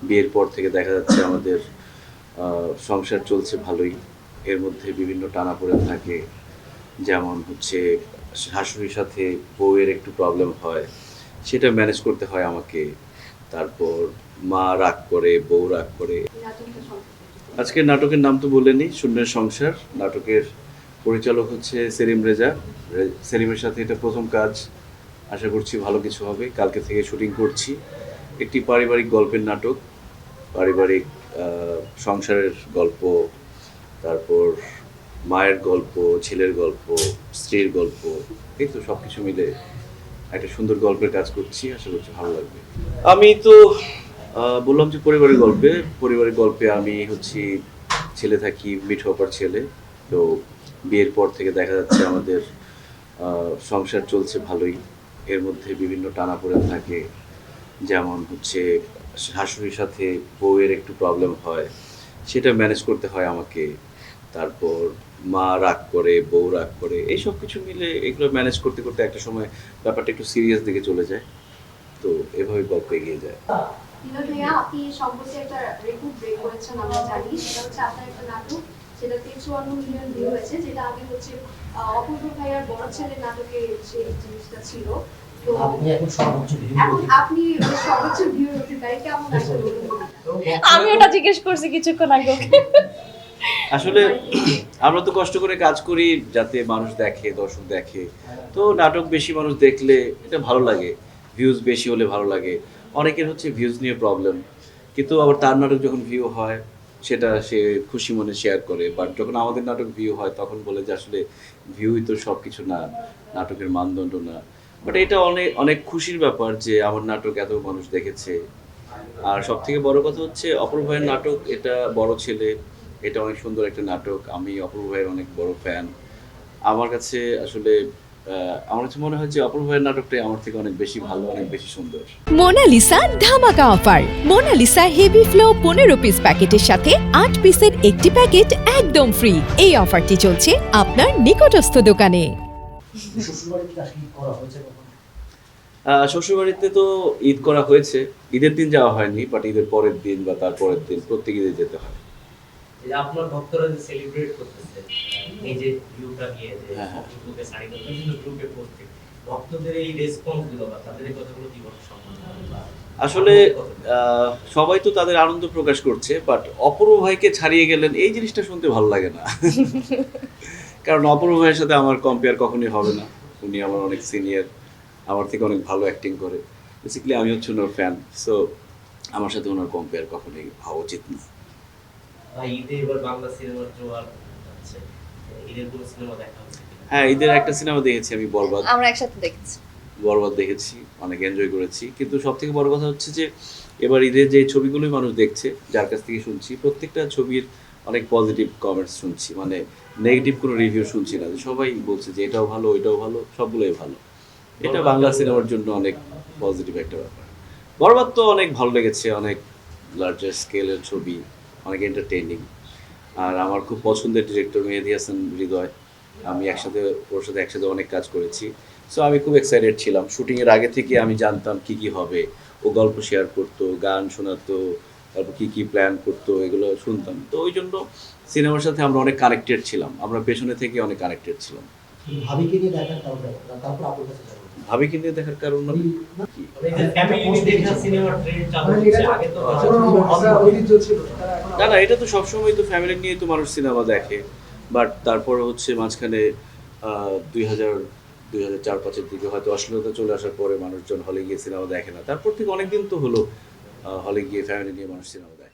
বিয়ের পর থেকে দেখা যাচ্ছে আমাদের সংসার চলছে ভালোই। এর মধ্যে বিভিন্ন টানাপোড়েন থাকে। যেমন হচ্ছে শাশুড়ির সাথে বউয়ের একটু প্রবলেম হয়। সেটা ম্যানেজ করতে হয় আমাকে। তারপর মা রাগ করে, বউ রাগ করে। আজকের নাটকের নাম তো বললেনই, শূন্যের সংসার। নাটকের পরিচালক হচ্ছে সেলিম রেজা। সেলিমের সাথে এটা প্রথম কাজ। আশা করছি ভালো কিছু হবে। কালকে থেকে শুটিং করছি। একটি পারিবারিক গল্পের নাটক। পারিবারিক সংসারের গল্প, তারপর মায়ের গল্প, ছেলের গল্প, স্ত্রীর গল্প, এই তো সব কিছু মিলে একটা সুন্দর গল্পের কাজ করছি। আশা করছি ভালো লাগবে। আমি তো বললাম যে পরিবারের গল্পে আমি হচ্ছি ছেলে থাকি, মিঠু আপার ছেলে। তো বিয়ের পর থেকে দেখা যাচ্ছে আমাদের সংসার চলছে ভালোই। এর মধ্যে বিভিন্ন টানাপোড়েন থাকে। যেমন হচ্ছে শাশুড়ির সাথে বউয়ের একটু প্রবলেম হয়। সেটা ম্যানেজ করতে হয় আমাকে। তারপর মা রাগ করে, বউ রাগ করে। এই সব কিছু মিলে এগুলো ম্যানেজ করতে, করতে একটা সময় ব্যাপারটা একটু সিরিয়াস দিকে চলে যায়। তো এভাবেই গল্প এগিয়ে যায়। বিনোদ ভাইয়া, আপনি সম্প্রতি একটা রেকর্ড ব্রেক করেছেন আমরা জানি, সেটা হচ্ছে আপনার একটা নাটক সেটাতে 54 মিলিয়ন ভিউ হয়েছে, যেটা আগে হচ্ছে অপূর্ব ভাইয়ার বড় ছেলের নাটকে সেই জিনিসটা ছিল। তো আপনি এখন সর্বোচ্চ ভিউ এখন আপনি ওই সর্বোচ্চ ভিউ অধিকারী, কেমন আসলে অনুভূতি? আমি ওটা জিজ্ঞেস করছি কিছুক্ষণ আগে ওকে। আসলে আমরা তো কষ্ট করে কাজ করি যাতে মানুষ দেখে, দর্শক দেখে। তো নাটক বেশি মানুষ দেখলে এটা ভালো লাগে। ভিউজ বেশি হলে ভালো লাগে। অনেকের হচ্ছে ভিউজ নিয়ে প্রবলেম। কিন্তু আবার তার নাটক যখন ভিউ হয় সেটা সে খুশি মনে শেয়ার করে। বাট যখন আমাদের নাটক ভিউ হয় তখন বলে যে আসলে ভিউই তো সব কিছু না, নাটকের মানদণ্ড না। বাট এটা অনেক অনেক খুশির ব্যাপার যে আমার নাটক এত মানুষ দেখেছে। আর সবথেকে বড় কথা হচ্ছে অপূর্ব ভাইয়ের নাটক, এটা বড় ছেলে, এটা অনেক সুন্দর একটা নাটক। আমি অপূর্ব ভাইয়ের অনেক বড় ফ্যান। আমার কাছে আসলে আমার কাছে মনে হয় যে অপূর্ব ভাইয়ের নাটকটাই আমার থেকে অনেক বেশি ভালো, অনেক বেশি সুন্দর। মোনালিসা ধামাকা offer. Monalisa heavy flow 15 piece প্যাকেটের সাথে 8 পিসের একটি প্যাকেট একদম ফ্রি। এই অফারটি চলছে আপনার নিকটস্থ দোকানে। শ্বশুরবাড়িতে আসলে করা হয়েছে কখন? শ্বশুরবাড়িতে তো ঈদ করা হয়েছে। ঈদের দিন যাওয়া হয়নি, বাট ঈদের পরের দিন বা তার পরের দিন প্রত্যেক ঈদে যেতে হয়। এই যে আপনার ভক্তরা যে সেলিব্রেট করতেছে এই যে ভিউটা নিয়ে যে হ্যাঁ, হ্যাঁ। ফেসবুকে সাইডে বিভিন্ন গ্রুপে পোস্ট, ভক্তদের এই রেসপন্স গুলো বা তাদের এই কথাগুলো কি বলতে সম্ভব? আসলে সবাই তো তাদের আনন্দ প্রকাশ করছে, বাট অপূর্ব ভাইকে ছাড়িয়ে গেলেন এই জিনিসটা শুনতে ভালো লাগে না। কারণ অপূর্ব ভাইয়ের সাথে আমার কম্পেয়ার কখনোই হবে না। উনি আমার অনেক সিনিয়র, আমার থেকে অনেক ভালো অ্যাক্টিং করে। বেসিক্যালি আমি হচ্ছে ওনার ফ্যান। সো আমার সাথে ওনার কম্পেয়ার কখনোই হওয়া উচিত না। ঈদে এবার বাংলা সিনেমার জোয়ার হচ্ছে, ঈদের কোনো সিনেমা দেখা হচ্ছে কিনা? হ্যাঁ, ঈদের একটা সিনেমা দেখেছি আমি, বরবাদ। আমরা একসাথে দেখেছি। বরবাদ দেখেছি, অনেক এনজয় করেছি। কিন্তু সবথেকে বড় কথা হচ্ছে যে এবার ঈদের যে ছবিগুলোই মানুষ দেখছে, যার কাছ থেকে শুনছি, প্রত্যেকটা ছবির অনেক পজিটিভ কমেন্টস শুনছি। মানে নেগেটিভ কোনো রিভিউ শুনছি না, যে সবাই বলছে যে এটাও ভালো, ওইটাও ভালো, সবগুলোই ভালো। এটা বাংলা সিনেমার জন্য অনেক পজিটিভ একটা ব্যাপার। বরবাদ তো অনেক ভালো লেগেছে, অনেক লার্জার স্কেলের ছবি, অনেক এন্টারটেইনিং। আর আমার খুব পছন্দের ডিরেক্টর মেহেদী হাসান হৃদয়। আমি ওর সাথে একসাথে অনেক কাজ করেছি। সো আমি খুব এক্সাইটেড ছিলাম। শুটিংয়ের আগে থেকে আমি জানতাম কী কী হবে। ও গল্প শেয়ার করতো, গান শোনাতো, তারপর কী কী প্ল্যান করতো, এগুলো শুনতাম। তো ওই জন্য সিনেমার সাথে আমরা অনেক কানেক্টেড ছিলাম। আমরা পেছনে থেকে অনেক কানেক্টেড ছিলাম। ভাবিকে নিয়ে দেখার কারণ তারপর আপনার কাছে যাবো। ভাবিকে নিয়ে দেখার কারণ মানে কি? তবে এই যে ফ্যামিলি দেখা সিনেমার ট্রেন্ড চালু হচ্ছে, আগে তো না, না, এটা তো সবসময় তো ফ্যামিলি নিয়ে তো মানুষ সিনেমা দেখে। বাট তারপরে হচ্ছে মাঝখানে 2004-05-এর দিকে হয়তো অশ্লীলতা চলে আসার পরে মানুষজন হলে গিয়ে সিনেমা দেখে না। তারপর থেকে অনেকদিন তো হলো হলে গিয়ে ফ্যামিলি নিয়ে মানুষ সিনেমা দেখে।